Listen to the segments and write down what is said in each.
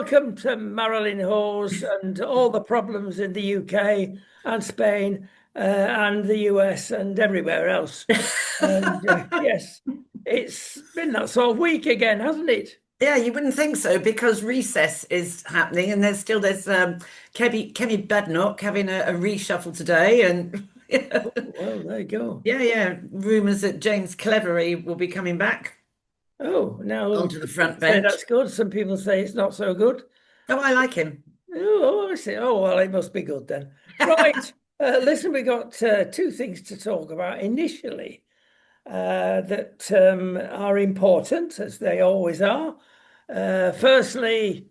welcome to Marilyn Hawes and all the problems in the UK and Spain and the US and everywhere else. And yes, it's been that sort of week again, hasn't it? Yeah, you wouldn't think so because recess is happening, and there's Kemi Badenoch having a reshuffle today, and Oh, well, there you go. yeah, rumours that James Cleverly will be coming back Oh, now onto the people front say bench. that's good. Some people say it's not so good. Oh, I like him. Oh, I see. Oh, well, it must be good then. Right. Listen, we got two things to talk about initially that are important, as they always are. Firstly,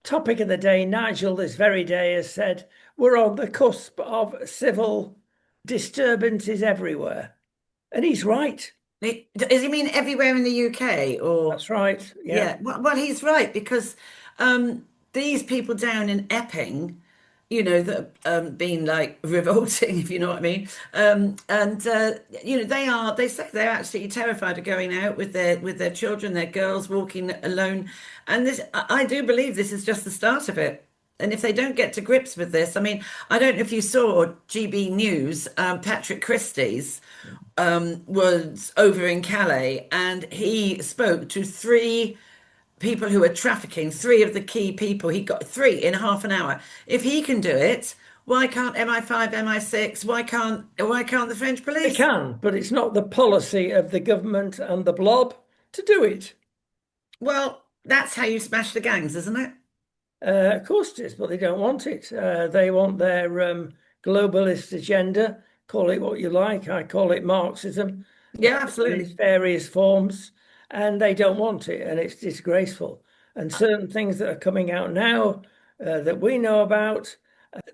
topic of the day, Nigel this very day has said we're on the cusp of civil disturbances everywhere. And he's right. Does he mean everywhere in the UK or? That's right. Yeah. Yeah, well, he's right because these people down in Epping, that been like revolting, if you know what I mean. And they say they're absolutely terrified of going out with their children, their girls walking alone. And I do believe this is just the start of it. And if they don't get to grips with this, I mean, I don't know if you saw GB News, Patrick Christie's was over in Calais and he spoke to three people who are trafficking, three of the key people. He got three in half an hour. If he can do it, why can't MI5, MI6? Why can't the French They police? can, but it's not the policy of the government and the blob to do it. Well, that's how you smash the gangs, isn't it? Of course it is, but they don't want it. They want their globalist agenda. Call it what you like. I call it Marxism Yeah, in its absolutely. various forms, and they don't want it, and it's disgraceful. And certain things that are coming out now that we know about,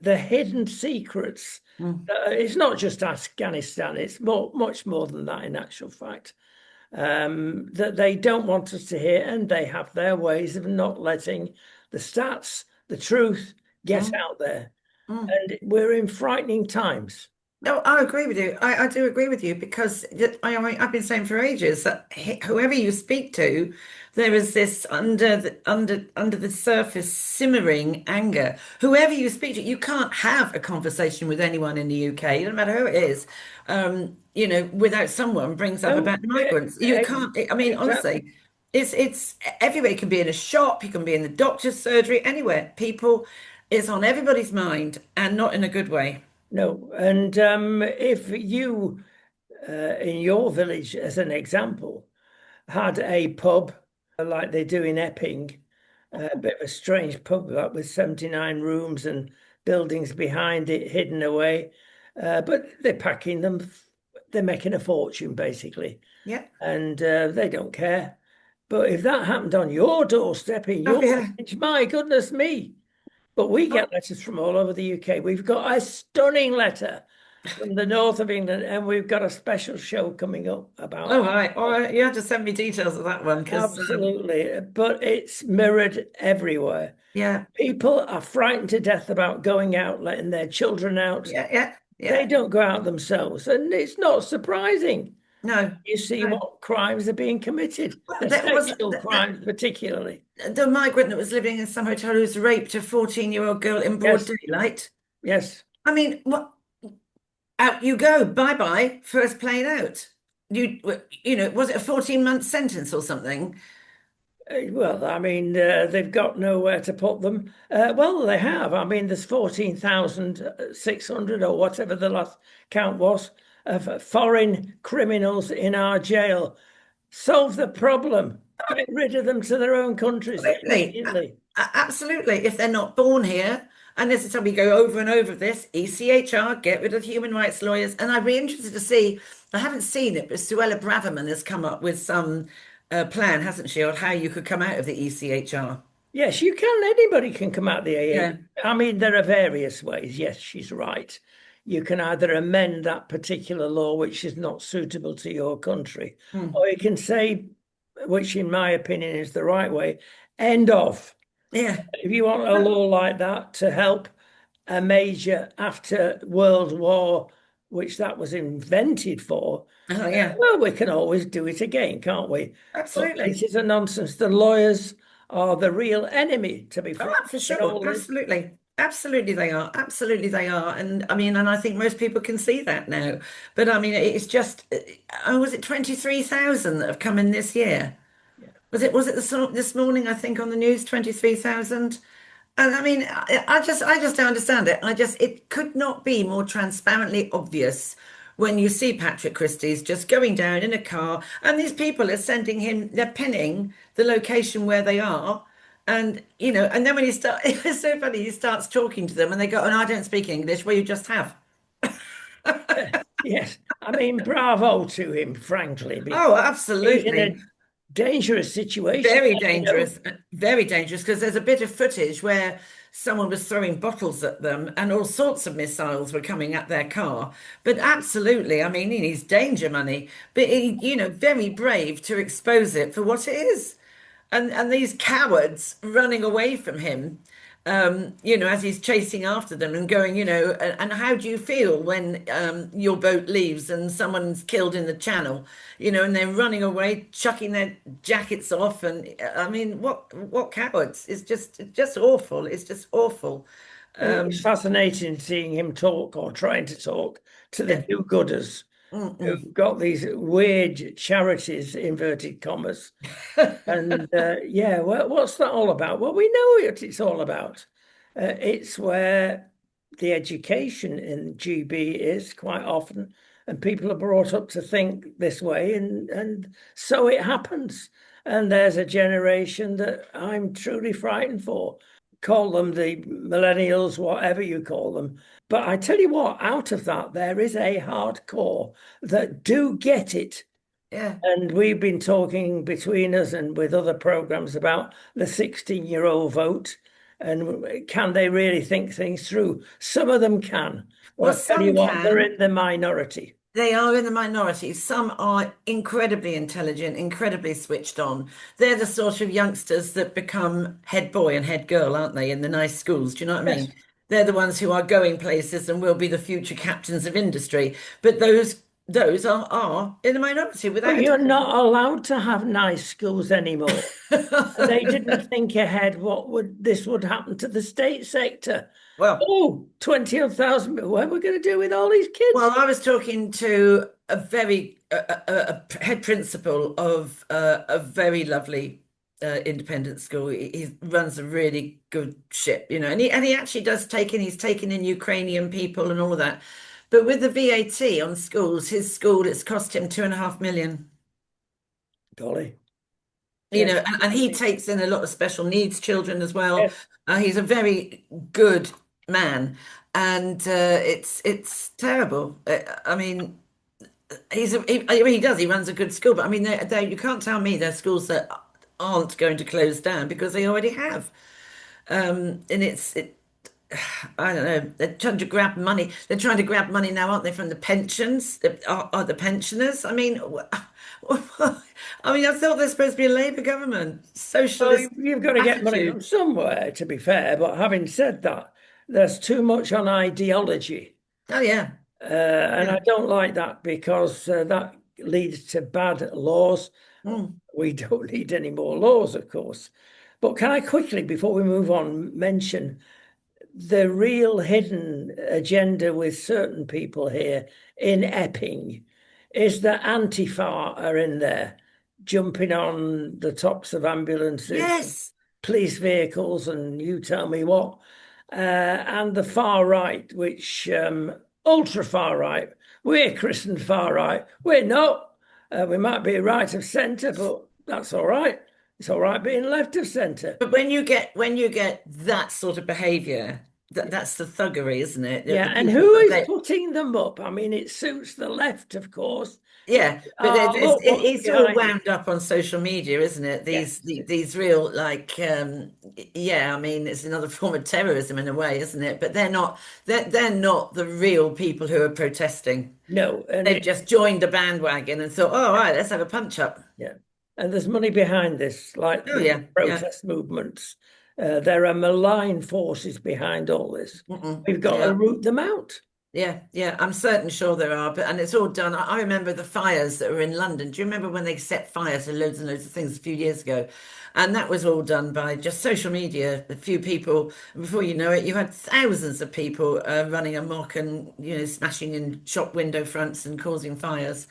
the hidden secrets. Mm. It's not just Afghanistan; it's much more than that in actual fact. That they don't want us to hear, and they have their ways of not letting the stats, the truth get Mm. out there. Mm. And we're in frightening times. No, I agree with you. I do agree with you because I've been saying for ages that whoever you speak to, there is this under the surface simmering anger. Whoever you speak to, you can't have a conversation with anyone in the UK, no matter who it is, without someone brings up No, about migrants. You can't. I mean, exactly. honestly, it's everywhere. You can be in a shop, you can be in the doctor's surgery, anywhere. People, it's on everybody's mind, and not in a good way. No. And if you, in your village, as an example, had a pub like they do in Epping, a bit of a strange pub like with 79 rooms and buildings behind it hidden away, but they're packing them, they're making a fortune basically, Yeah. and they don't care. But if that happened on your doorstep in Oh your yeah. village, my goodness me. But we get letters from all over the UK. We've got a stunning letter from the north of England, and we've got a special show coming up about Oh, right. All right. You have to send me details of that one because, absolutely, but it's mirrored everywhere. yeah, People are frightened to death about going out, letting their children out. They yeah. don't go out themselves, and it's not surprising. No, You see no. what crimes are being committed, Well, the that was sexual crimes particularly. the migrant that was living in some hotel who's raped a 14-year-old girl in broad Yes, daylight. yes. I mean, what? Out you go. Bye bye. First plane out. Was it a 14-month sentence or something? Well, I mean, they've got nowhere to put them. Well, they have. I mean, there's 14,600 or whatever the last count was of foreign criminals in our jail. Solve the problem. Get rid of them to their own countries Absolutely. immediately. Absolutely. If they're not born here, and this is how we go over and over this, ECHR, get rid of human rights lawyers. And I'd be interested to see, I haven't seen it, but Suella Braverman has come up with some plan, hasn't she, on how you could come out of the ECHR. Yes, you can. Anybody can come out the Yeah. AA. I mean, there are various ways. Yes, she's right. You can either amend that particular law, which is not suitable to your country, Hmm. or you can say, which in my opinion is the right way, end of. Yeah. If you want a law like that to help a major after World War, which that was invented for, Oh, yeah. well, we can always do it again, can't we? But Absolutely. it is a nonsense. The lawyers are the real enemy, to be Oh, frank. for in sure. all this. Absolutely. Absolutely they are. Absolutely they are. And I mean, and I think most people can see that now. But I mean, it's just, oh, was it 23,000 that have come in this year? Yeah. Was it this morning, I think, on the news, 23,000? And I mean, I just don't understand it. It could not be more transparently obvious when you see Patrick Christie's just going down in a car, and these people are sending him, they're pinning the location where they are. And, and then when it's so funny, he starts talking to them and they go, oh, no, I don't speak English. Well, you just have. Yes, I mean, bravo to him, frankly, Oh, because he's in absolutely. a dangerous situation. Very You know, dangerous, very dangerous, because there's a bit of footage where someone was throwing bottles at them and all sorts of missiles were coming at their car. But absolutely, I mean, he needs danger money, but very brave to expose it for what it is. And these cowards running away from him, as he's chasing after them and going, and how do you feel when your boat leaves and someone's killed in the channel, and they're running away, chucking their jackets off, and I mean, what cowards? It's just awful. It's just awful. and it's fascinating seeing him talk or trying to talk to the Yeah. do-gooders who've got these weird charities, inverted commas. And yeah, what's that all about? Well, we know what it's all about. It's where the education in GB is quite often, and people are brought up to think this way, and so it happens. And there's a generation that I'm truly frightened for. Call them the millennials, whatever you call them. But I tell you what, out of that, there is a hardcore that do get it. Yeah. And we've been talking between us and with other programs about the 16-year-old vote and can they really think things through? Some of them can. Well, But I tell you some what, they're can. in the minority. They are in the minority. Some are incredibly intelligent, incredibly switched on. They're the sort of youngsters that become head boy and head girl, aren't they, in the nice schools? Do you know what I Yes. mean? They're the ones who are going places and will be the future captains of industry. But those are in the minority But without a you're not allowed to have nice schools anymore. And they doubt. didn't think ahead what would happen to the state sector. Well, Oh, 20,000, what are we going to do with all these kids? Well, I was talking to a head principal of a very lovely independent school. He runs a really good ship, and he actually does he's taken in Ukrainian people and all of that. But with the VAT on schools, his school, it's cost him 2.5 million. Golly. You Yes. know, and he takes in a lot of special needs children as well. Yes. He's a very good man, and it's terrible. I mean, he does. He runs a good school, but I mean, you can't tell me there's schools that aren't going to close down because they already have. And I don't know. They're trying to grab money. They're trying to grab money now, aren't they, from the pensions? Are the pensioners? I mean, I mean, I thought they're supposed to be a Labour government, So socialist you've got to get money from attitude. somewhere, to be fair. But having said that, there's too much on ideology. Oh yeah, And I don't like that because that leads to bad laws. Mm. We don't need any more laws, of course. But can I quickly, before we move on, mention the real hidden agenda with certain people here in Epping is that Antifa are in there, jumping on the tops of ambulances, Yes. police vehicles, and you tell me what. And the far right, which ultra far right, we're christened far right. We're not. We might be right of centre, but that's all right. It's all right being left of centre. But when you get that sort of behaviour, that's the thuggery, isn't it? Yeah, The and people who that is putting them up? I mean, it suits the left, of course. yeah, but Look what's it's all behind it. wound up on social media, isn't it? Yeah, These real yeah, I mean it's another form of terrorism in a way, isn't it? But they're not the real people who are protesting. no, and They've just joined the bandwagon and thought, oh, all right, let's have a punch up. yeah, and there's money behind this, like Oh the yeah, yeah. protest movements. There are malign forces behind all this. Mm-mm. We've got to Yeah. root them out. Yeah, yeah, I'm certain sure there are, but and it's all done. I remember the fires that were in London. Do you remember when they set fire to loads and loads of things a few years ago? And that was all done by just social media, a few people. And before you know it, you had thousands of people running amok and smashing in shop window fronts and causing fires.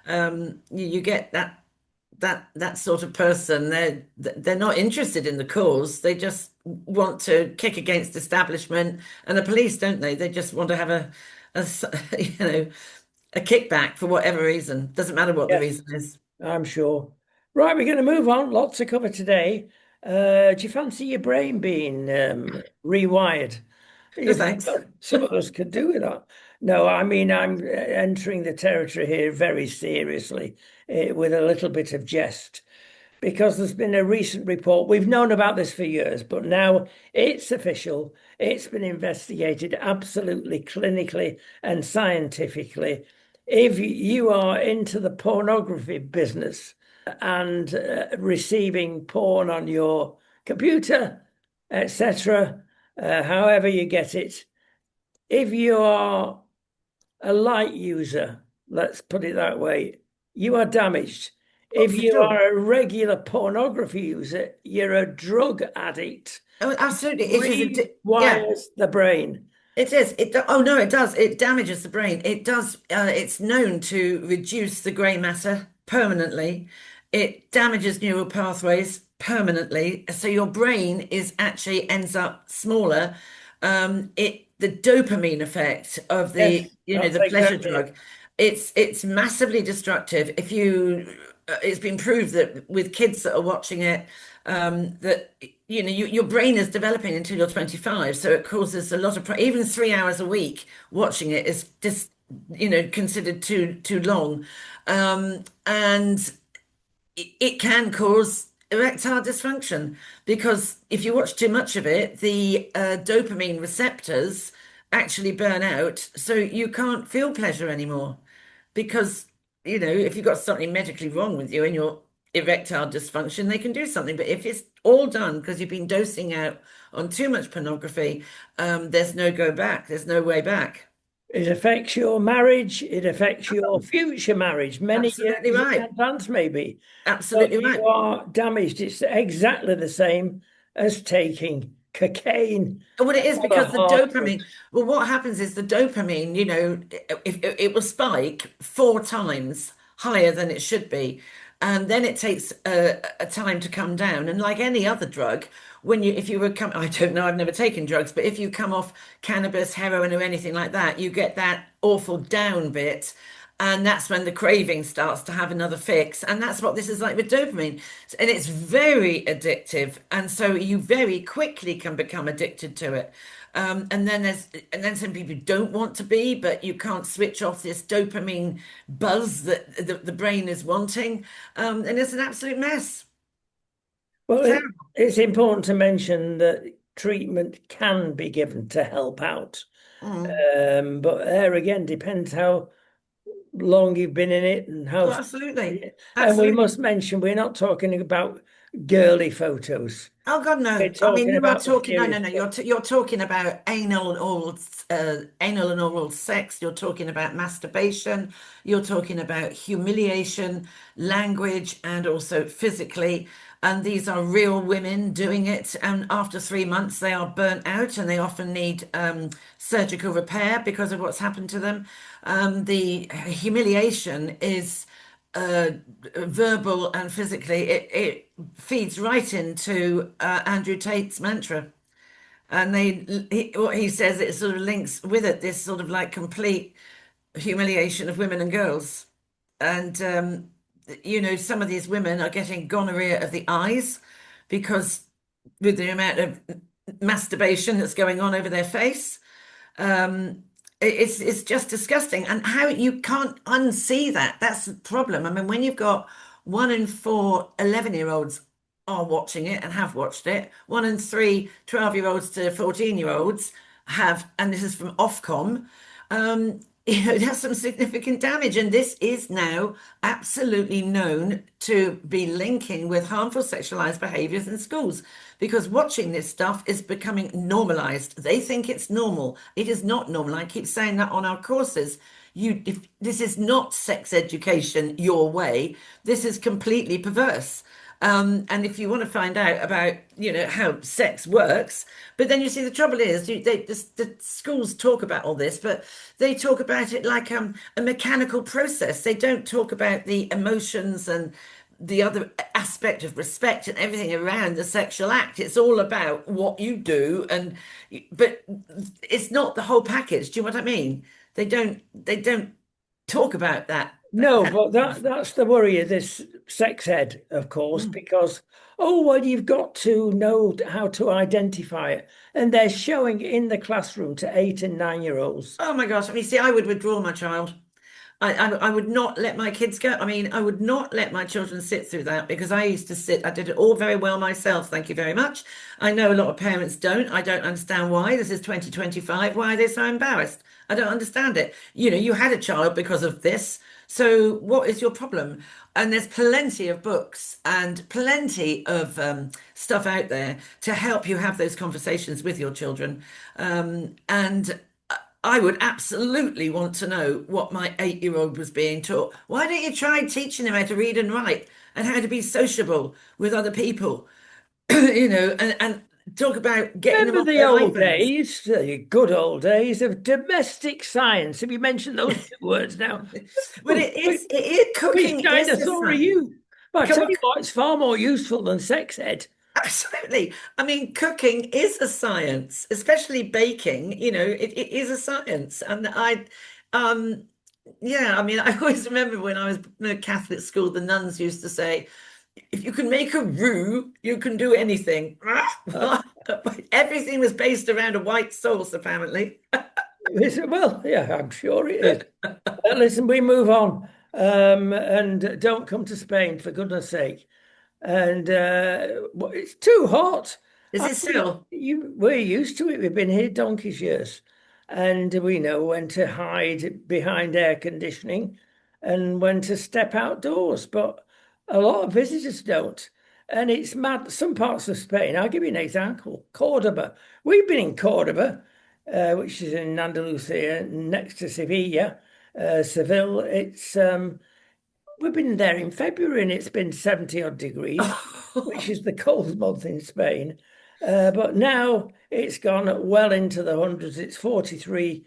You get that sort of person. They're not interested in the cause. They just want to kick against establishment and the police, don't they? They just want to have you know a kickback for whatever reason. Doesn't matter what the Yes, reason is. I'm sure. Right, we're going to move on. Lots to cover today. Do you fancy your brain being rewired? No You thanks. know, some of us could do with that. No, I mean, I'm entering the territory here very seriously, with a little bit of jest, because there's been a recent report. We've known about this for years, but now it's official. It's been investigated absolutely clinically and scientifically. If you are into the pornography business and receiving porn on your computer, etc., however you get it, if you are a light user, let's put it that way, you are damaged. Oh, If for you sure. are a regular pornography user, you're a drug addict. Oh, absolutely. It is yeah. Rewires the brain. It is. Oh no, it does. It damages the brain. It does. It's known to reduce the grey matter permanently. It damages neural pathways permanently. So your brain is actually ends up smaller. The dopamine effect of Yes, that's the pleasure exactly it. drug. It's massively destructive. It's been proved that with kids that are watching it, that your brain is developing until you're 25, so it causes a lot of even 3 hours a week watching it is just considered too long, and it can cause erectile dysfunction because if you watch too much of it, the dopamine receptors actually burn out, so you can't feel pleasure anymore because if you've got something medically wrong with you and your erectile dysfunction, they can do something. But if it's all done because you've been dosing out on too much pornography, there's no go back. There's no way back. It affects your marriage. It affects your future marriage, many Absolutely years in right. advance, maybe. So Absolutely you right. are damaged. It's exactly the same as taking cocaine What it is or the because the hard dopamine, drugs. well, what happens is the dopamine, if it will spike 4 times higher than it should be, and then it takes a time to come down. And like any other drug, if you were come, I don't know, I've never taken drugs, but if you come off cannabis, heroin, or anything like that, you get that awful down bit. And that's when the craving starts to have another fix. And that's what this is like with dopamine. And it's very addictive. And so you very quickly can become addicted to it. And then some people don't want to be, but you can't switch off this dopamine buzz that the brain is wanting. And it's an absolute mess. Well, Terrible. it's important to mention that treatment can be given to help out. Mm. But there again, depends how long you've been in it and Oh, how. absolutely. And we Absolutely. must mention we're not talking about girly photos. Oh God, We're no. I mean, talking you are about the talking. No, serious no, no. stuff. You're talking about anal and oral sex. You're talking about masturbation. You're talking about humiliation, language, and also physically. And these are real women doing it. And after 3 months, they are burnt out, and they often need surgical repair because of what's happened to them. The humiliation is verbal and physically. It feeds right into Andrew Tate's mantra. And what he says, it sort of links with it this sort of like complete humiliation of women and girls. And some of these women are getting gonorrhea of the eyes because with the amount of masturbation that's going on over their face. It's just disgusting, and how you can't unsee that. That's the problem. I mean, when you've got 1 in 4 11-year-olds are watching it and have watched it, 1 in 3 12-year-olds to 14-year-olds have, and this is from Ofcom. it has some significant damage. And this is now absolutely known to be linking with harmful sexualized behaviors in schools because watching this stuff is becoming normalized. They think it's normal. It is not normal. I keep saying that on our courses. If this is not sex education your way, this is completely perverse. And if you want to find out about, how sex works, but then you see the trouble is, the schools talk about all this, but they talk about it like a mechanical process. They don't talk about the emotions and the other aspect of respect and everything around the sexual act. It's all about what you do, but it's not the whole package. Do you know what I mean? They don't talk about that. No, but that's the worry of this sex ed, of course, because well, you've got to know how to identify it, and they're showing it in the classroom to 8 and 9 year olds. Oh my gosh. I mean, see, I would withdraw my child. I would not let my kids go. I mean, I would not let my children sit through that because I used to sit, I did it all very well myself. Thank you very much. I know a lot of parents don't. I don't understand why. This is 2025. Why are they so embarrassed? I don't understand it. You had a child because of this. So what is your problem? And there's plenty of books and plenty of stuff out there to help you have those conversations with your children. And I would absolutely want to know what my 8-year-old was being taught. Why don't you try teaching him how to read and write and how to be sociable with other people? And talk about getting them Remember off the their old iPhones. days, the good old days of domestic science? Have you mentioned those two words now? But Which cooking is a dinosaur are science. you? But I tell Cook, you what, it's far more useful than sex ed. absolutely. I mean, cooking is a science, especially baking. It is a science, and um, yeah. I mean, I always remember when I was in a Catholic school, the nuns used to say, "If you can make a roux, you can do anything." Everything was based around a white sauce, apparently. Well, yeah, I'm sure it is. Listen, we move on, and don't come to Spain for goodness sake. And it's too hot. Is it still? We're used to it. We've been here donkey's years, and we know when to hide behind air conditioning and when to step outdoors. But a lot of visitors don't, and it's mad. Some parts of Spain. I'll give you an example. Cordoba. We've been in Cordoba, which is in Andalusia, next to Sevilla, Seville. We've been there in February and it's been 70 odd degrees, which is the cold month in Spain. But now it's gone well into the hundreds. It's 43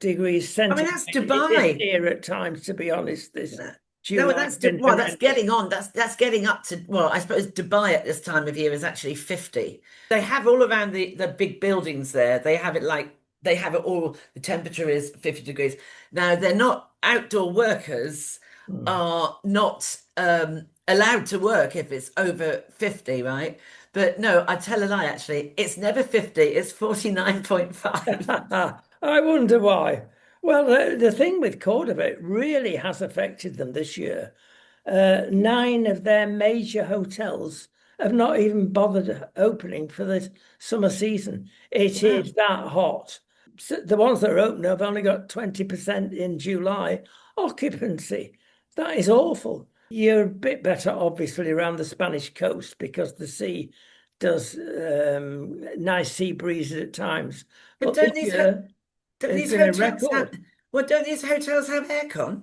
degrees I mean, centigrade. that's It is Dubai. here at times, to be honest. This No, July that's has been well, that's horrendous. getting on. That's getting up to, well, I suppose Dubai at this time of year is actually 50. They have all around the big buildings there. They have it all, the temperature is 50 degrees. Now they're not outdoor workers Hmm. are not allowed to work if it's over 50, right? But no, I tell a lie actually. It's never 50, it's 49.5. I wonder why. Well, the thing with Cordoba, it really has affected them this year. 9 of their major hotels have not even bothered opening for the summer season. It Wow. is that hot. So the ones that are open have only got 20% in July occupancy. That is awful. You're a bit better, obviously, around the Spanish coast because the sea does nice sea breezes at times. But But this year don't has these been a hotels have, record. well, don't these hotels have aircon?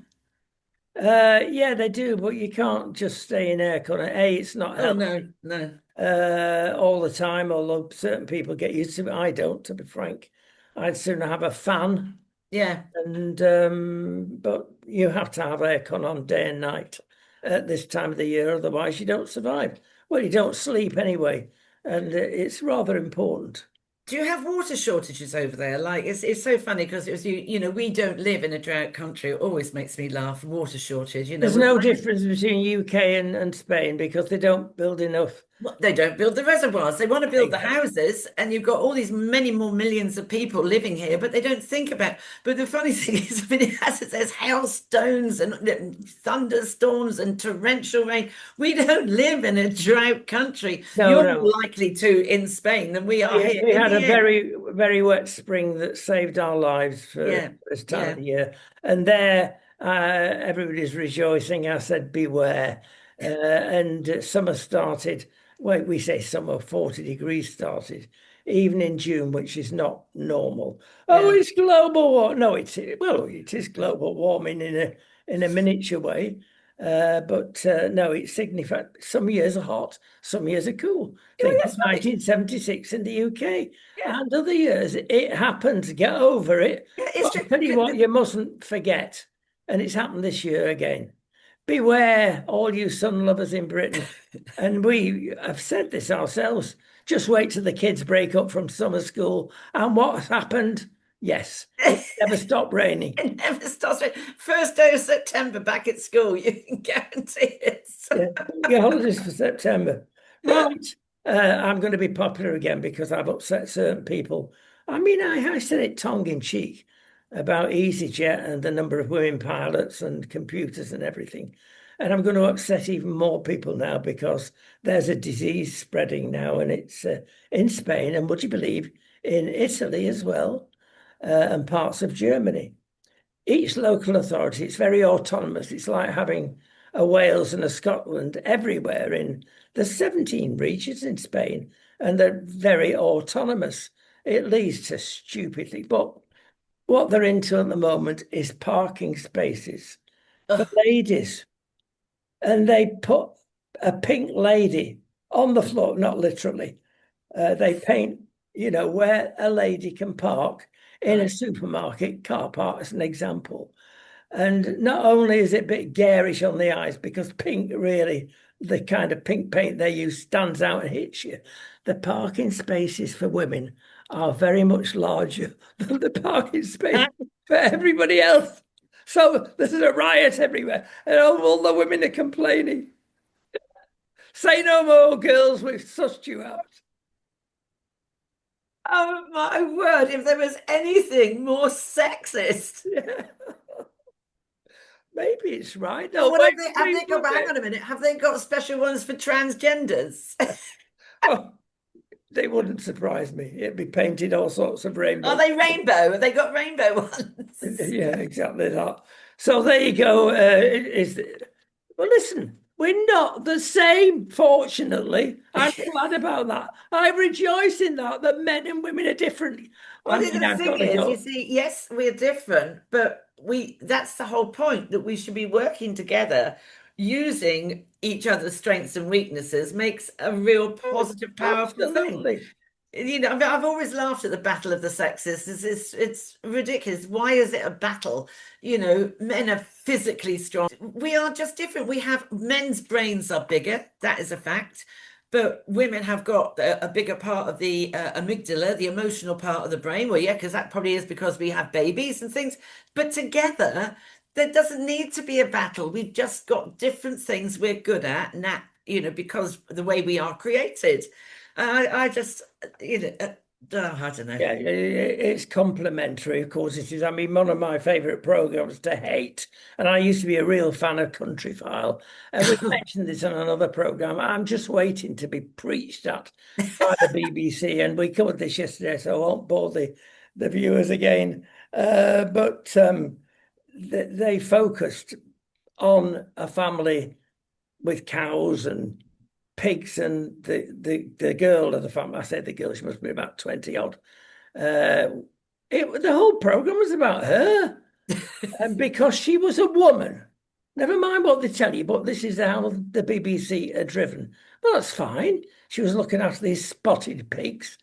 Yeah, they do, but you can't just stay in aircon. A, it's not Oh healthy no, no. all the time, although certain people get used to it. I don't, to be frank. I'd sooner have a fan, Yeah. and but you have to have aircon on day and night at this time of the year, otherwise you don't survive. Well, you don't sleep anyway, and it's rather important. Do you have water shortages over there? Like it's so funny because it was we don't live in a drought country. It always makes me laugh. Water shortage, There's no difference between UK and Spain because they don't build enough Well, they don't build the reservoirs. They want to build the Exactly. houses, and you've got all these many more millions of people living here, but they don't think about. But the funny thing is, I mean, there's hailstones and thunderstorms and torrential rain. We don't live in a drought country. No, You're more no. likely to in Spain than we are here We in had a the end. very, very wet spring that saved our lives for Yeah, this time of yeah, the year. And there, everybody's rejoicing. I said, beware. And summer started, well, we say summer, 40 degrees started, even in June, which is not normal. Oh, yeah. it's global warming. No, well, it is global warming in a miniature way. But no, it signifies some years are hot, some years are cool. Yeah, Think of that's right. 1976 in the UK Yeah, and other years. It happens. Get over it. yeah. But It's I'll true. tell you what, you mustn't forget, and it's happened this year again. Beware, all you sun lovers in Britain. And we have said this ourselves. Just wait till the kids break up from summer school. And what happened? Yes, it never stopped raining. It never stops. First day of September back at school, you can guarantee it. Yeah, your holidays for September. Right. I'm going to be popular again because I've upset certain people. I mean, I said it tongue in cheek about EasyJet and the number of women pilots and computers and everything. And I'm going to upset even more people now because there's a disease spreading now, and it's in Spain, and would you believe, in Italy as well, and parts of Germany. Each local authority, it's very autonomous. It's like having a Wales and a Scotland everywhere in the 17 regions in Spain, and they're very autonomous. It leads to stupidly, but what they're into at the moment is parking spaces for Ugh. ladies, and they put a pink lady on the floor, not literally. They paint, where a lady can park in a Right. supermarket car park, as an example. And not only is it a bit garish on the eyes because pink really, the kind of pink paint they use stands out and hits you. The parking spaces for women are very much larger than the parking space for everybody else. So there's a riot everywhere, and all the women are complaining. Say no more, girls, we've sussed you out. Oh my word, if there was anything more sexist. Yeah, maybe it's right. Well, No, what have maybe they got, hang on a minute, have they got special ones for transgenders? oh, they wouldn't surprise me. It'd be painted all sorts of Are rainbow. they rainbow? Have they got rainbow ones? Yeah, exactly that. So there you go. Well, listen, we're not the same, fortunately. I'm glad about that. I rejoice in that men and women are different. Well, I mean, the I've thing got to is, you go. see, yes, we're different, but that's the whole point, that we should be working together, using each other's strengths and weaknesses makes a real Oh, positive, powerful thing. absolutely. You know, I mean, I've always laughed at the battle of the sexes. It's ridiculous. Why is it a battle? You know, men are physically strong. We are just different. We have men's brains are bigger. That is a fact. But women have got a bigger part of the amygdala, the emotional part of the brain. Well, yeah, because that probably is because we have babies and things. But together, there doesn't need to be a battle. We've just got different things we're good at, and that, you know, because the way we are created. I just, you know, I don't know. Yeah, it's complementary, of course it is. I mean, one of my favorite programs to hate, and I used to be a real fan of Countryfile, and we mentioned this on another program. I'm just waiting to be preached at by the BBC, and we covered this yesterday, so I won't bore the viewers again. But they focused on a family with cows and pigs, and the girl of the family. I said the girl; she must be about 20 odd. Uh, the whole program was about her, and because she was a woman. Never mind what they tell you, but this is how the BBC are driven. Well, that's fine. She was looking after these spotted pigs.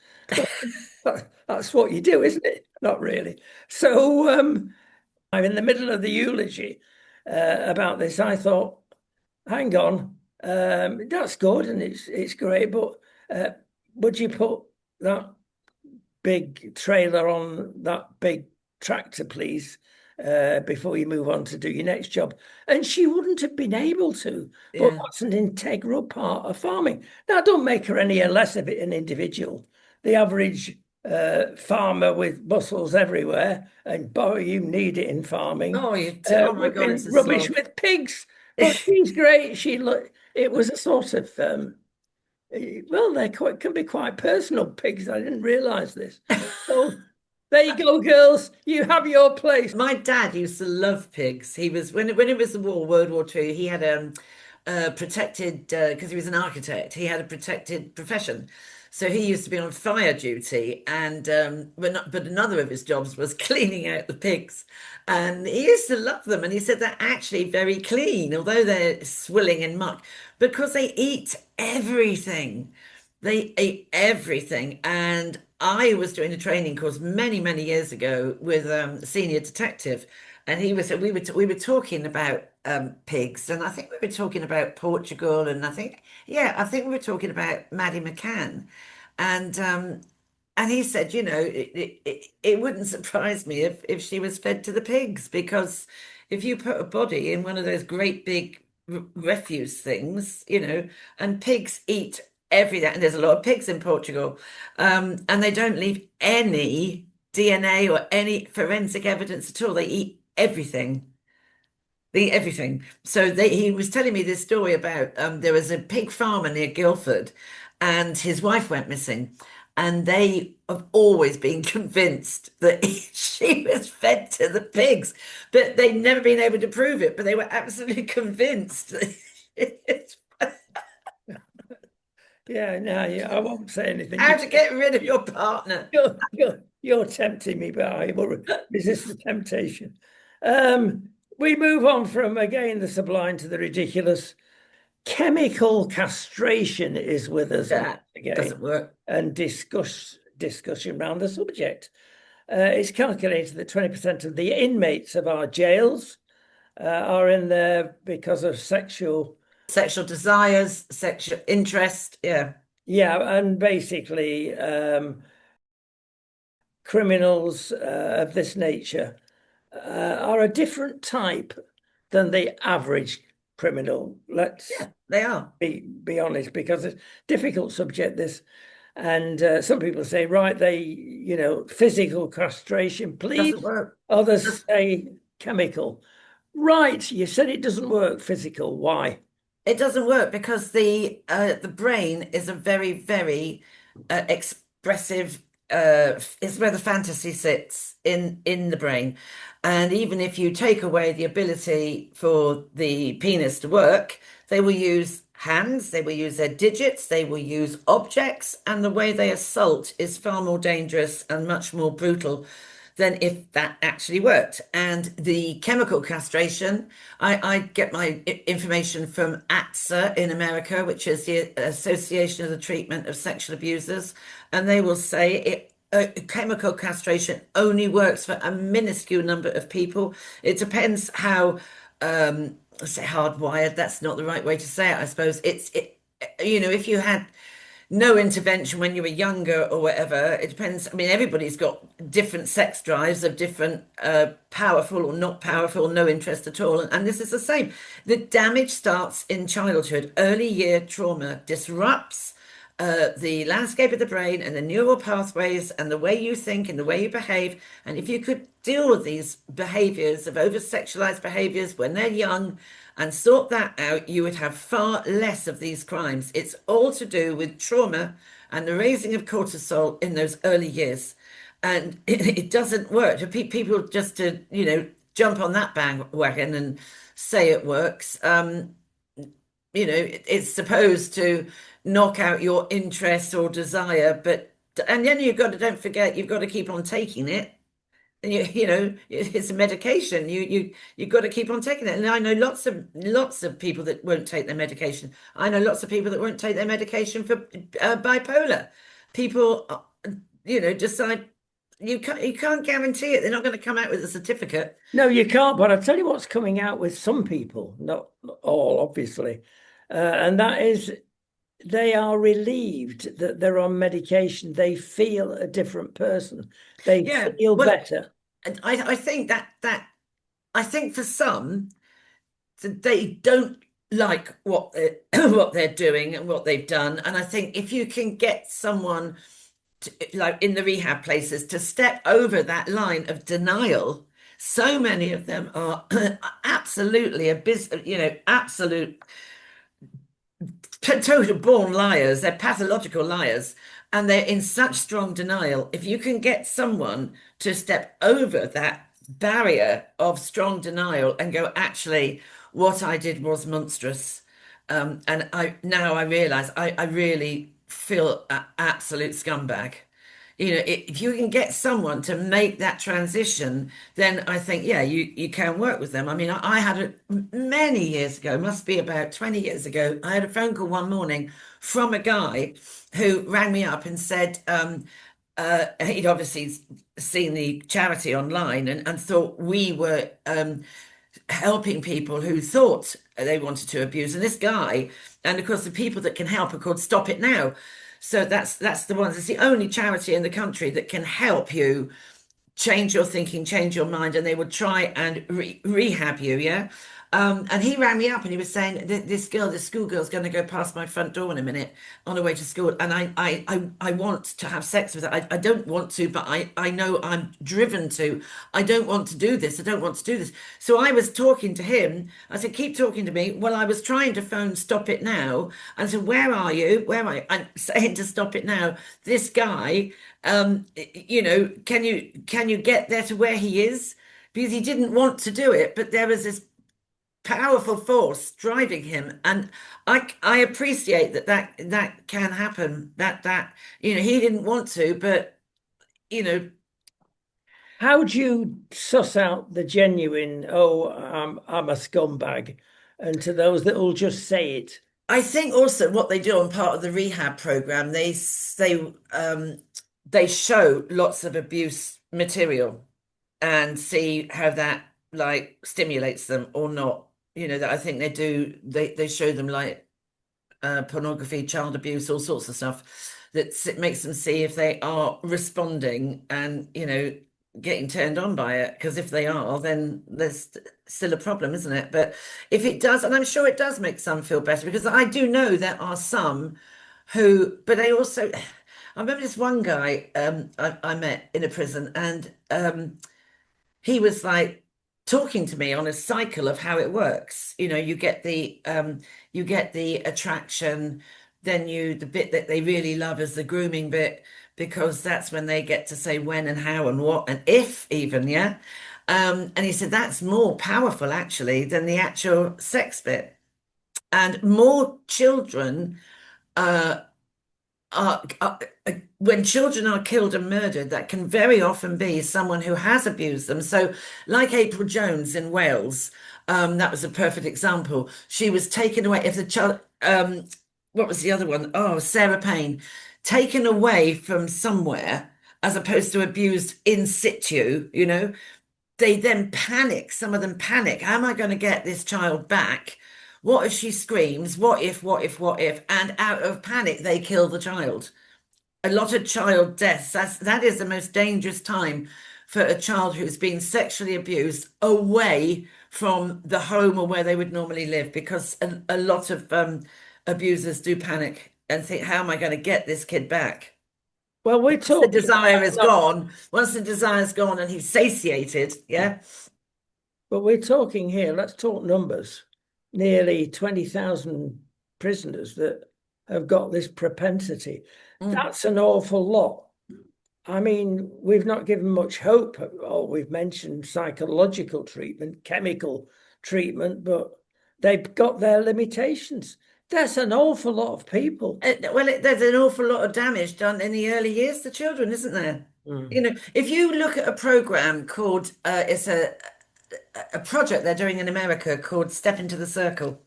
That's what you do, isn't it? Not really. So I'm in the middle of the eulogy about this. I thought, hang on, that's good and it's great, but would you put that big trailer on that big tractor, please? before you move on to do your next job. And she wouldn't have been able to, but Yeah. that's an integral part of farming. Now, don't make her any less of it an individual. The average farmer with muscles everywhere, and boy, you need it in farming, Oh, oh my God, whipping it's a rubbish slog. with pigs. But she's great. It was a sort of well, can be quite personal pigs. I didn't realize this. So there you go, girls. You have your place. My dad used to love pigs. He was when it was the war, World War II. He had protected because he was an architect. He had a protected profession, so he used to be on fire duty. And but another of his jobs was cleaning out the pigs, and he used to love them. And he said they're actually very clean, although they're swilling in muck, because they eat everything. They ate everything. And I was doing a training course many, many years ago with a senior detective, and we were talking about pigs, and I think we were talking about Portugal, and I think we were talking about Maddie McCann, and he said, it wouldn't surprise me if she was fed to the pigs, because if you put a body in one of those great big refuse things, and pigs eat everything, and there's a lot of pigs in Portugal, and they don't leave any DNA or any forensic evidence at all. They eat everything. They eat everything. So he was telling me this story about there was a pig farmer near Guildford, and his wife went missing. And they have always been convinced that she was fed to the pigs, but they'd never been able to prove it. But they were absolutely convinced. Yeah, no, yeah, I won't say anything. How to get rid of your partner. You're tempting me, but I will resist the temptation. We move on from, again, the sublime to the ridiculous. Chemical castration is with us That again, doesn't work. and discussion around the subject. It's calculated that 20% of the inmates of our jails are in there because of sexual desires, sexual interest. Yeah. Yeah, and basically, criminals of this nature are a different type than the average criminal. Let's They are. be honest, because it's a difficult subject, this. And some people say, right, physical castration, please. Doesn't work. Others say chemical. Right, you said it doesn't work physical. Why? It doesn't work because the brain is a very, very expressive. It's where the fantasy sits in the brain, and even if you take away the ability for the penis to work, they will use hands, they will use their digits, they will use objects, and the way they assault is far more dangerous and much more brutal than if that actually worked. And the chemical castration, I get my information from ATSA in America, which is the Association of the Treatment of Sexual Abusers, and they will say chemical castration only works for a minuscule number of people. It depends how, say hardwired, that's not the right way to say it, I suppose. If you had no intervention when you were younger or whatever. It depends. I mean, everybody's got different sex drives of different powerful or not powerful, no interest at all. And this is the same. The damage starts in childhood. Early year trauma disrupts the landscape of the brain and the neural pathways and the way you think and the way you behave. And if you could deal with these behaviors of over-sexualized behaviors when they're young and sort that out, you would have far less of these crimes. It's all to do with trauma and the raising of cortisol in those early years. And it doesn't work. People just to, jump on that bandwagon and say it works. It's supposed to knock out your interest or desire, and then don't forget, you've got to keep on taking it. And it's a medication. You've got to keep on taking it. And I know lots of people that won't take their medication. I know lots of people that won't take their medication for bipolar. People, decide you can't guarantee it. They're not going to come out with a certificate. No, you can't. But I'll tell you what's coming out with some people, not all, obviously, and that is they are relieved that they're on medication. They feel a different person. They feel better. I think that I think for some, they don't like what what they're doing and what they've done. And I think if you can get someone to, like in the rehab places, to step over that line of denial, so many of them are absolutely absolute total born liars. They're pathological liars, and they're in such strong denial. If you can get someone to step over that barrier of strong denial and go, actually, what I did was monstrous. And I realize I really feel an absolute scumbag. If you can get someone to make that transition, then I think, yeah, you can work with them. I mean, I had many years ago, must be about 20 years ago, I had a phone call one morning from a guy who rang me up and said, he'd obviously seen the charity online and thought we were helping people who thought they wanted to abuse. And this guy, and of course, the people that can help are called Stop It Now. So that's the ones. It's the only charity in the country that can help you change your thinking, change your mind, and they would try and rehab you. Yeah. And he rang me up and he was saying this girl, this schoolgirl's going to go past my front door in a minute on her way to school, and I want to have sex with her. I don't want to, but I know I'm driven to. I don't want to do this. I don't want to do this. So I was talking to him. I said, keep talking to me. Well, I was trying to phone Stop It Now. I said, where are you? Where are you? I'm saying to Stop It Now. This guy, can you get there to where he is? Because he didn't want to do it, but there was this powerful force driving him, and I appreciate that can happen. He didn't want to, but you know How do you suss out the genuine, oh, I'm a scumbag, and to those that will just say it? I think also what they do on part of the rehab program, they show lots of abuse material and see how that like stimulates them or not. That I think they show them like pornography, child abuse, all sorts of stuff that makes them see if they are responding and getting turned on by it. Because if they are, then there's still a problem, isn't it? But if it does, and I'm sure it does make some feel better, because I do know there are some who, but they also, I remember this one guy I met in a prison, and he was like talking to me on a cycle of how it works. You get the attraction, then the bit that they really love is the grooming bit, because that's when they get to say when and how and what and if even, yeah. And he said that's more powerful actually than the actual sex bit. And more children uh, when children are killed and murdered, that can very often be someone who has abused them. So, like April Jones in Wales, that was a perfect example. She was taken away. If the child, what was the other one? Oh, Sarah Payne, taken away from somewhere as opposed to abused in situ, they then panic. Some of them panic. How am I going to get this child back? What if she screams? What if, what if, what if? And out of panic, they kill the child. A lot of child deaths. That is the most dangerous time for a child who's been sexually abused away from the home or where they would normally live, because a lot of abusers do panic and think, how am I going to get this kid back? Well, we're Once the talking desire is gone, once the desire's gone and he's satiated, yeah. but we're talking here, let's talk numbers. Nearly 20,000 prisoners that have got this propensity. That's an awful lot. I mean, we've not given much hope. Oh, we've mentioned psychological treatment, chemical treatment, but they've got their limitations. That's an awful lot of people. There's an awful lot of damage done in the early years to children, isn't there? If you look at a program called, it's a project they're doing in America called Step Into the Circle.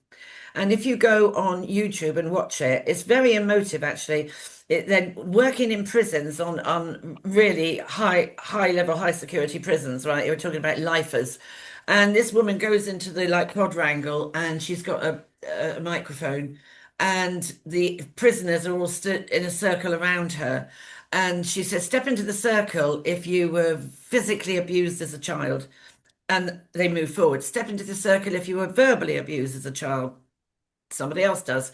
And if you go on YouTube and watch it, it's very emotive actually. They're working in prisons on really high level, high security prisons, right? You're talking about lifers. And this woman goes into the like quadrangle and she's got a microphone, and the prisoners are all stood in a circle around her. And she says, step into the circle if you were physically abused as a child. and they move forward. Step into the circle if you were verbally abused as a child. Somebody else does.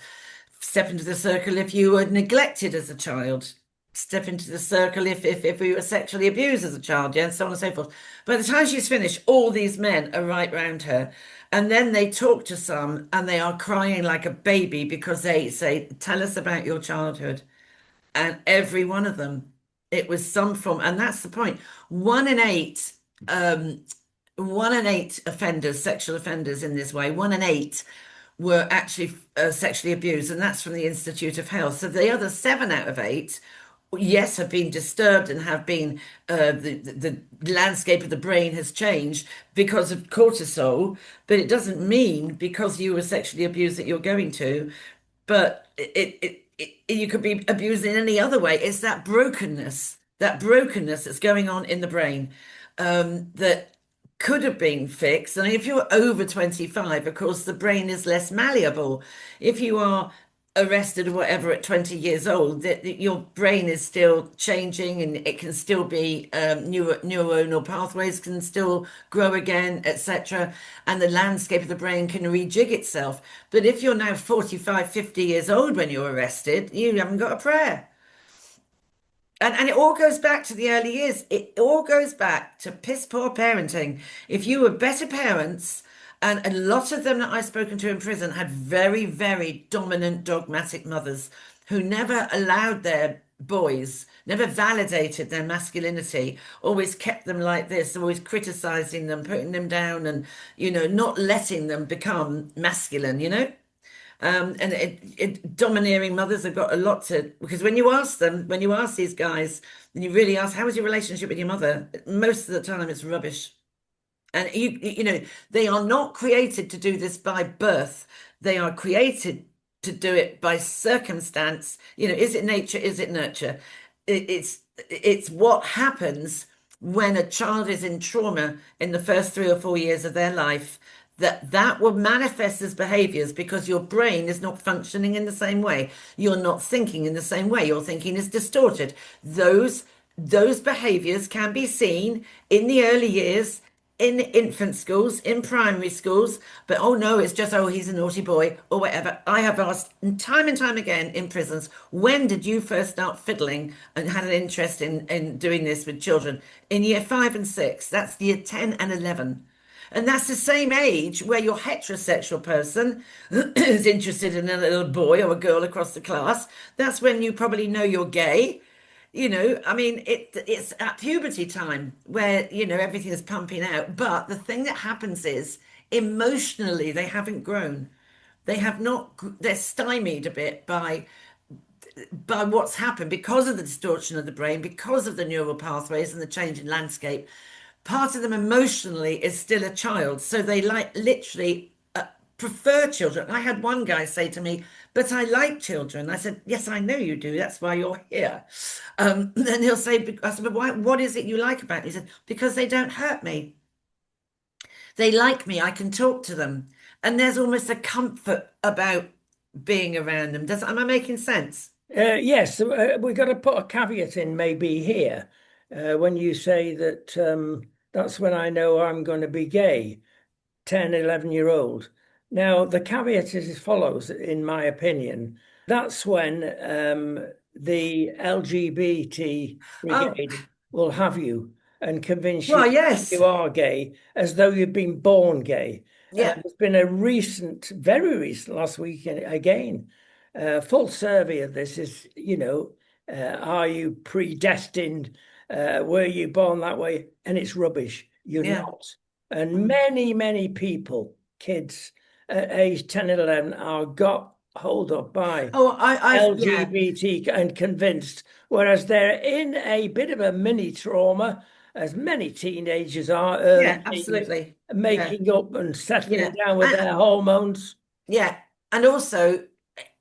Step into the circle if you were neglected as a child. Step into the circle if we were sexually abused as a child, yeah, and so on and so forth. By the time she's finished, all these men are right round her. And then they talk to some and they are crying like a baby because they say, tell us about your childhood. And every one of them, it was some form, and that's the point. One in eight, um, 1 in 8 offenders, sexual offenders in this way, 1 in 8 were actually sexually abused, and that's from the Institute of Health. So the other 7 out of 8, yes, have been disturbed and have been the landscape of the brain has changed because of cortisol, but it doesn't mean because you were sexually abused that you're going to. But you could be abused in any other way. It's that brokenness that's going on in the brain that could have been fixed. And if you're over 25, of course, the brain is less malleable. If you are arrested or whatever at 20 years old, your brain is still changing and it can still be neuronal pathways can still grow again, etc. And the landscape of the brain can rejig itself. But if you're now 45, 50 years old when you're arrested, you haven't got a prayer. And it all goes back to the early years. It all goes back to piss poor parenting. If you were better parents, and a lot of them that I've spoken to in prison had very, very dominant, dogmatic mothers who never allowed their boys, never validated their masculinity, always kept them like this, always criticizing them, putting them down, and, not letting them become masculine. And domineering mothers have got a lot to, because when you ask these guys, and you really ask, how was your relationship with your mother? Most of the time it's rubbish. And they are not created to do this by birth. They are created to do it by circumstance. Is it nature? Is it nurture? It's what happens when a child is in trauma in the first 3 or 4 years of their life, that will manifest as behaviors because your brain is not functioning in the same way. You're not thinking in the same way. Your thinking is distorted. Those behaviors can be seen in the early years, in infant schools, in primary schools, but oh no, it's just, oh, he's a naughty boy or whatever. I have asked time and time again in prisons, when did you first start fiddling and had an interest in doing this with children? In year 5 and 6, that's year 10 and 11. And that's the same age where your heterosexual person is interested in a little boy or a girl across the class. That's when you probably know you're gay. I mean, it's at puberty time where, everything is pumping out. But the thing that happens is emotionally, they haven't grown. They have not, they're stymied a bit by what's happened because of the distortion of the brain, because of the neural pathways and the change in landscape. Part of them emotionally is still a child. So they literally prefer children. I had one guy say to me, but I like children. I said, yes, I know you do. That's why you're here. And he'll say, I said, but why, what is it you like about it? He said, because they don't hurt me. They like me. I can talk to them. And there's almost a comfort about being around them. Am I making sense? Yes, we've got to put a caveat in maybe here when you say that that's when I know I'm going to be gay, 10, 11-year-old. Now, the caveat is as follows, in my opinion. That's when the LGBT brigade will have you and convince you Well, yes. you are gay as though you've been born gay. Yeah. There's been a very recent, last week again, full survey of this is, are you predestined? Were you born that way? And it's rubbish. You're not. And many, many people, kids at age 10 and 11 are got hold of by LGBT and convinced, whereas they're in a bit of a mini trauma, as many teenagers are, absolutely, making up and settling down with their hormones. Yeah, and also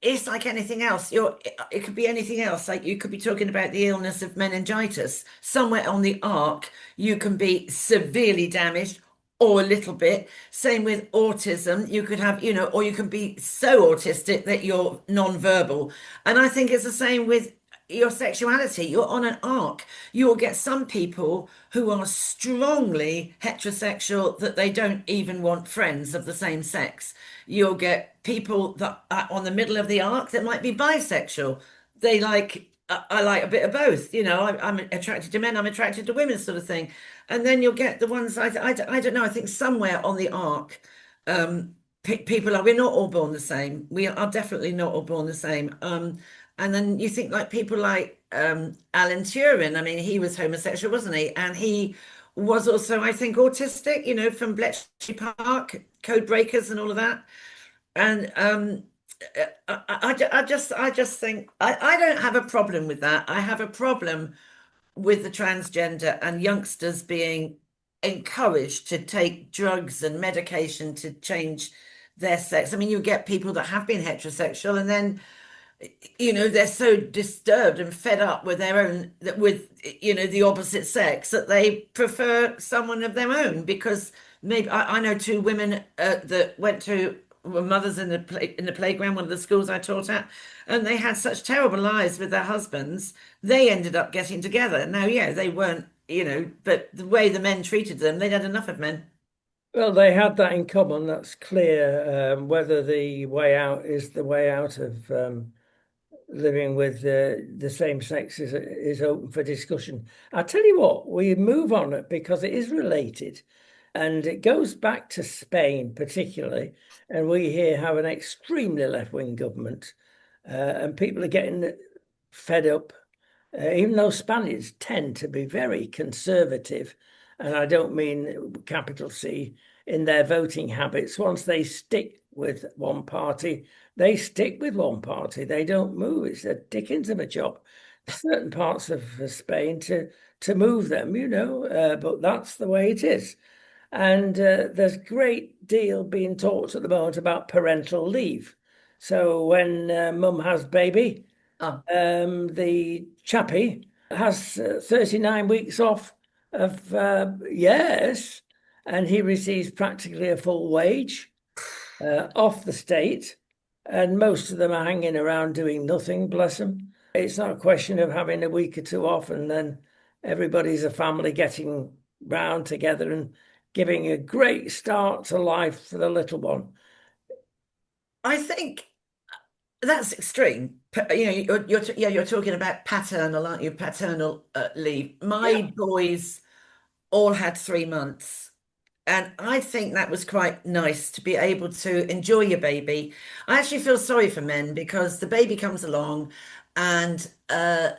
it's like anything else. It could be anything else. Like you could be talking about the illness of meningitis. Somewhere on the arc, you can be severely damaged or a little bit. Same with autism. You could have, or you can be so autistic that you're non-verbal. And I think it's the same with your sexuality. You're on an arc. You'll get some people who are strongly heterosexual that they don't even want friends of the same sex. You'll get people that are on the middle of the arc that might be bisexual. They like, I like a bit of both. I'm attracted to men, I'm attracted to women, sort of thing. And then you'll get the ones, I don't know, I think somewhere on the arc, people are, we're not all born the same. We are definitely not all born the same. And then you think like people like Alan Turing. I mean, he was homosexual, wasn't he? And he was also, I think, autistic, from Bletchley Park, Code Breakers and all of that. And I just think I don't have a problem with that. I have a problem with the transgender and youngsters being encouraged to take drugs and medication to change their sex. I mean, you get people that have been heterosexual and then, they're so disturbed and fed up with their own, with, the opposite sex that they prefer someone of their own because maybe I know two women that went to were mothers in the playground, one of the schools I taught at, and they had such terrible lives with their husbands. They ended up getting together. Now, yeah, they weren't, but the way the men treated them, they'd had enough of men. Well, they had that in common. That's clear. Whether the way out is the way out of living with the same sex is open for discussion. I tell you what, we move on it because it is related, and it goes back to Spain particularly. And we here have an extremely left-wing government, and people are getting fed up. Even though Spaniards tend to be very conservative, and I don't mean capital C, in their voting habits. Once they stick with one party, they stick with one party. They don't move. It's a dickens of a job. Certain parts of Spain to move them, but that's the way it is. And there's a great deal being talked at the moment about parental leave. So when mum has baby, Oh, the chappie has 39 weeks off of yes, and he receives practically a full wage off the state, and most of them are hanging around doing nothing, bless them. It's not a question of having a week or two off and then everybody's a family getting round together and giving a great start to life for the little one. I think that's extreme. You're talking about paternal, aren't you? Paternal leave. My Yeah. boys all had 3 months. And I think that was quite nice to be able to enjoy your baby. I actually feel sorry for men because the baby comes along and they're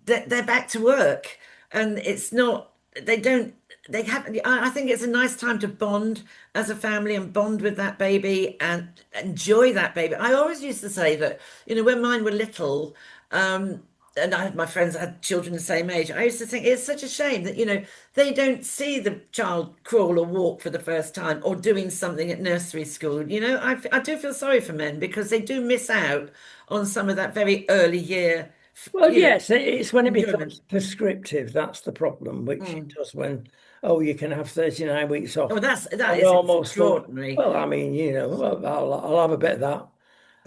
back to work and it's not they don't they have I think it's a nice time to bond as a family and bond with that baby and enjoy that baby. I always used to say that, when mine were little, and I had my friends that had children the same age. I used to think it's such a shame that, they don't see the child crawl or walk for the first time or doing something at nursery school. I do feel sorry for men because they do miss out on some of that very early year, Well, yes, it's when it enjoyment. becomes prescriptive. That's the problem, which it Mm. does when, oh, you can have 39 weeks off. Oh, that And is almost thought, extraordinary. well, I mean, well, I'll have a bit of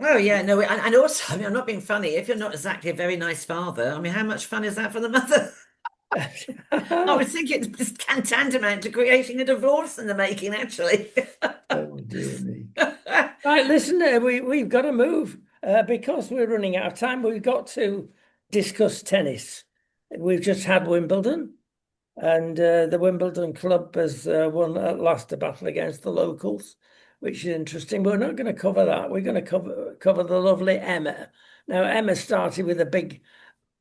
Oh yeah, no, and also, I mean, I'm not being funny. If you're not exactly a very nice father, I mean, how much fun is that for the mother? I that. would think it's just tantamount to creating a divorce in the making, actually. Oh, dear me. Right, listen, we've got to move because we're running out of time. We've got to discuss tennis. We've just had Wimbledon, and the Wimbledon club has won at last a battle against the locals, which is interesting. But we're not going to cover that. We're going to cover the lovely Emma. Now, Emma started with a big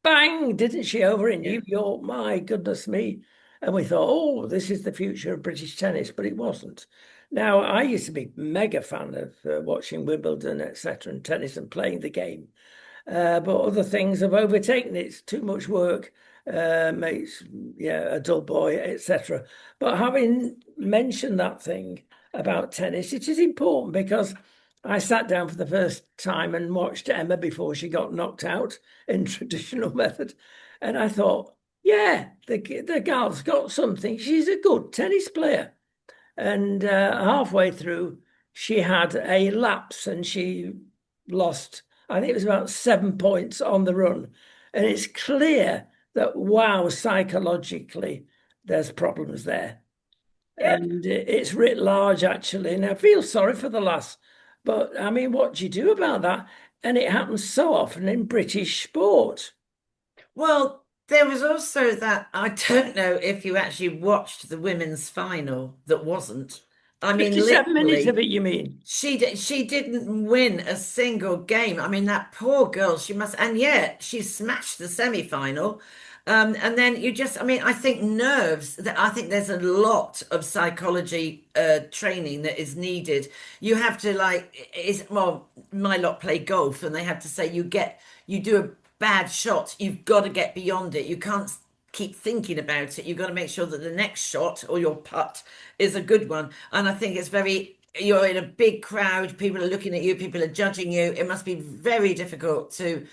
bang, didn't she, over in Yeah. New York? My goodness me. And we thought, oh, this is the future of British tennis, but it wasn't. Now, I used to be mega fan of watching Wimbledon, etc., and tennis and playing the game. But other things have overtaken it. It's too much work, makes a dull boy, etc. But having mentioned that thing about tennis, it is important because I sat down for the first time and watched Emma before she got knocked out in traditional method, and I thought, yeah, the gal's got something. She's a good tennis player. And halfway through, she had a lapse and she lost I think it was about 7 points on the run. And it's clear that, wow, psychologically, there's problems there. Yeah. And it's writ large, actually. And I feel sorry for the lass. But I mean, what do you do about that? And it happens so often in British sport. Well, there was also that, I don't know if you actually watched the women's final that wasn't. I mean, 57 minutes of literally, it, you mean? she didn't win a single game. I mean, that poor girl, she must, and yet she smashed the semi-final. And then you just, I mean, I think nerves, that I think there's a lot of psychology training that is needed. You have to like, is well, my lot play golf, and they have to say you do a bad shot, you've got to get beyond it. You can't keep thinking about it. You've got to make sure that the next shot or your putt is a good one. And I think it's very, you're in a big crowd, people are looking at you, people are judging you. It must be very difficult to,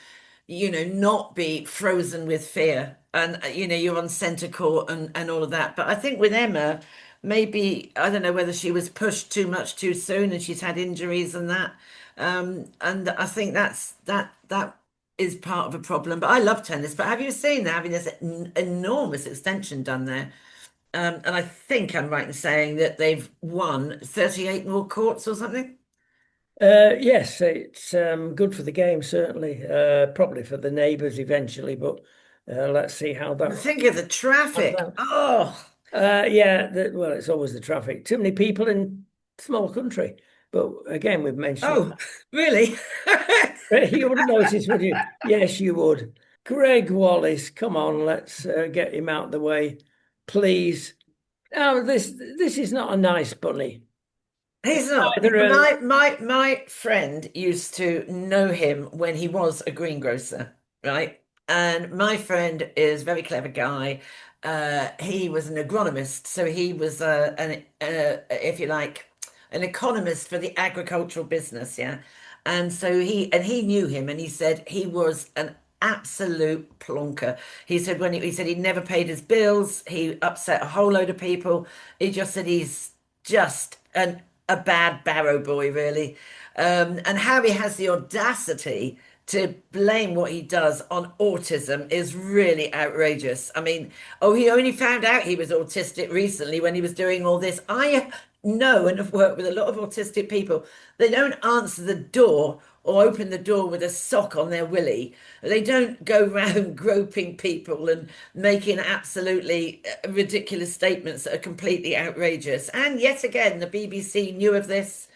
not be frozen with fear. And, you're on centre court and all of that. But I think with Emma, maybe, I don't know whether she was pushed too much too soon and she's had injuries and that. And I think that is part of a problem. But I love tennis. But have you seen they're having this enormous extension done there? And I think I'm right in saying that they've won 38 more courts or something. Yes, it's good for the game, certainly. Probably for the neighbours eventually, but let's see how that Think of the pans traffic. out. Oh, Yeah, well, it's always the traffic. Too many people in small country. But again, we've mentioned oh, really? you wouldn't notice, would you? Yes, you would. Greg Wallace, come on, let's get him out of the way, please. Oh, this is not a nice bunny. He's not. Either My friend used to know him when he was a greengrocer, right? And my friend is a very clever guy. He was an agronomist, so he was if you like, an economist for the agricultural business, yeah. And so he knew him, and he said he was an absolute plonker. He said he said he never paid his bills. He upset a whole load of people. He just said he's just a bad barrow boy, really. And how he has the audacity to blame what he does on autism is really outrageous. I mean, oh, he only found out he was autistic recently when he was doing all this. I know and have worked with a lot of autistic people. They don't answer the door or open the door with a sock on their willy. They don't go round groping people and making absolutely ridiculous statements that are completely outrageous. And yet again, the BBC knew of this,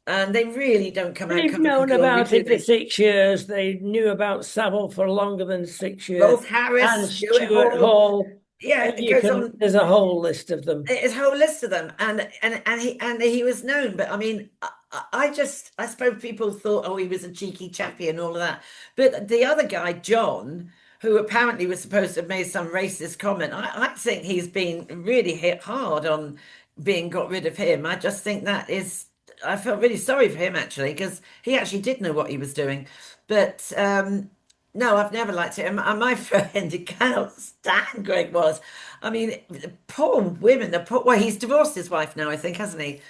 and they really don't come out they've covered in known glory, about do it for they? 6 years. They knew about Savile for longer than 6 years. Rolf And Harris, Stuart Stuart Hall. Hall. Yeah, And it you goes can, on. there's a whole list of them. It's a whole list of them, and he was known. But I mean, I suppose people thought, oh, he was a cheeky chappy and all of that. But the other guy, John, who apparently was supposed to have made some racist comment, I think he's been really hit hard on being got rid of him. I just think that is. I felt really sorry for him actually because he actually did know what he was doing. But no, I've never liked it. And my friend, he cannot stand Greg was. I mean, the poor women, well, he's divorced his wife now, I think, hasn't he?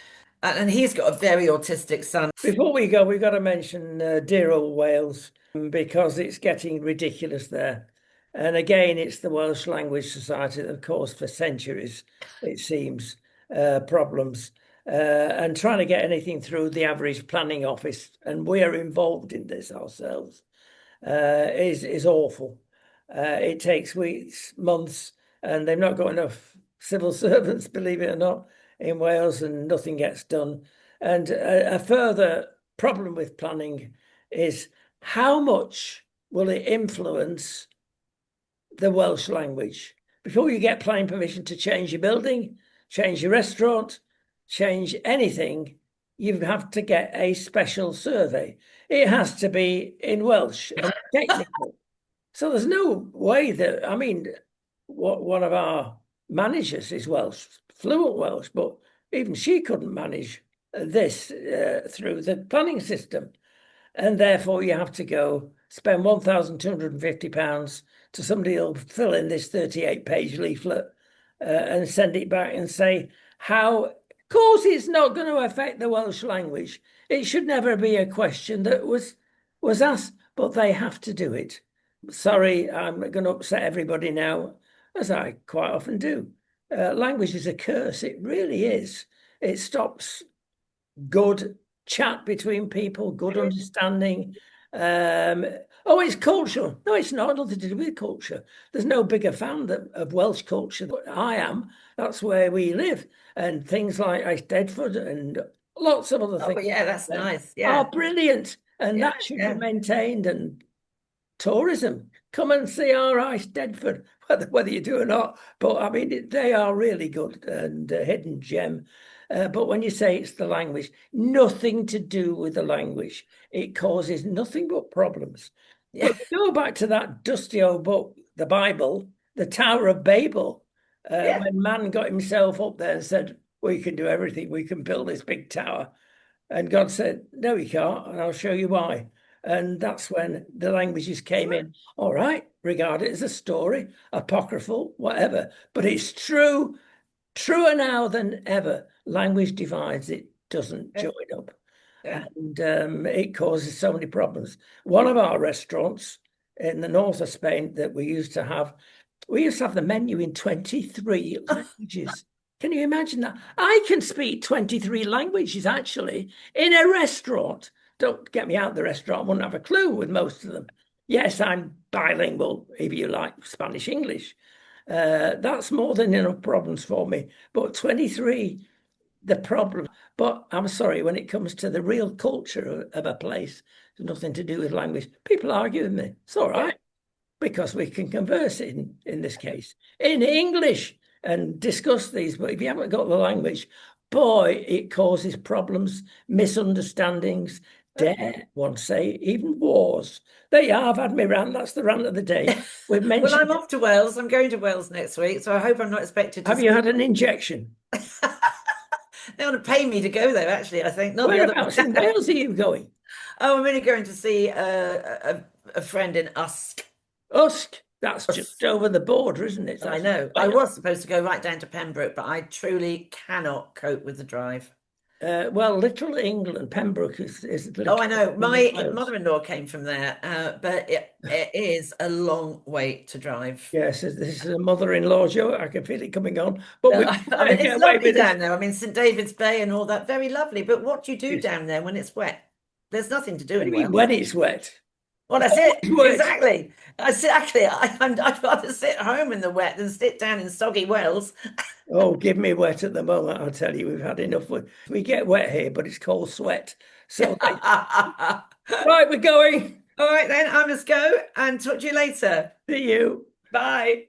And he's got a very autistic son. Before we go, we've got to mention dear old Wales because it's getting ridiculous there. And again, it's the Welsh Language Society that have caused for centuries, it seems, problems. And trying to get anything through the average planning office, and we are involved in this ourselves, is awful. It takes weeks, months, and they've not got enough civil servants, believe it or not, in Wales, and nothing gets done. And a further problem with planning is how much will it influence the Welsh language? Before you get planning permission to change your building, change your restaurant, change anything, you have to get a special survey. It has to be in Welsh and technical. So there's no way that, I mean, one of our managers is Welsh, fluent Welsh, but even she couldn't manage this through the planning system. And therefore you have to go spend £1,250 to somebody who'll fill in this 38-page leaflet and send it back and say how, of course it's not going to affect the Welsh language. It should never be a question that was asked. but they have to do it. Sorry, I'm going to upset everybody now, as I quite often do. Language is a curse. It really is. It stops good chat between people, good understanding. It's cultural. No, it's not. Nothing to do with culture. There's no bigger fan of Welsh culture than I am. That's where we live. And things like Eisteddfod and lots of other Oh, things but yeah, that's nice. are Yeah. brilliant. And Yeah, that should yeah. be maintained. And tourism, come and see our Eisteddfod, whether you do or not. But I mean, they are really good and a hidden gem. But when you say it's the language, nothing to do with the language. It causes nothing but problems. Yeah. But go back to that dusty old book, the Bible, the Tower of Babel, Yeah. when man got himself up there and said, we can do everything, we can build this big tower. And God said, no, you can't, and I'll show you why. And that's when the languages came in. All right, regard it as a story, apocryphal, whatever. But it's true, truer now than ever. Language divides, it doesn't join up. Yeah. And it causes so many problems. One of our restaurants in the north of Spain that we used to have the menu in 23 languages. Can you imagine that? I can speak 23 languages actually in a restaurant. Don't get me out the restaurant, I wouldn't have a clue with most of them. Yes, I'm bilingual, if you like, Spanish, English. That's more than enough problems for me. But 23, the problem. But I'm sorry, when it comes to the real culture of a place, it's nothing to do with language. People argue with me. It's all right, because we can converse in this case in English and discuss these. But if you haven't got the language, boy, it causes problems, misunderstandings, dare one say, even wars. There you are, I've had my rant. That's the rant of the day. We've Well, mentioned. I'm off to Wales. I'm going to Wales next week, so I hope I'm not expected to. Have you had an injection? They want to pay me to go there, actually, I think. Not the other Whereabouts in Wales are you going? Oh, I'm really going to see a friend in Usk. Usk. That's just over the border, isn't it? I know. I was supposed to go right down to Pembroke, but I truly cannot cope with the drive. Well, Little England, Pembroke is the Oh, I know. My Wales. mother-in-law came from there, but it is a long way to drive. Yes, this is a mother-in-law joke. I can feel it coming on. But we I mean, get it's away lovely with down this. there. I mean, St. David's Bay and all that, very lovely. But what do you do Yes. down there when it's wet? There's nothing to do I mean, anywhere. when it's wet. Well, that's it. Wet. Exactly. I'd rather sit home in the wet than sit down in soggy Wales. Oh, give me wet at the moment. I'll tell you, we've had enough. We get wet here, but it's called sweat. So, right, we're going. All right, then. I must go and talk to you later. See you. Bye.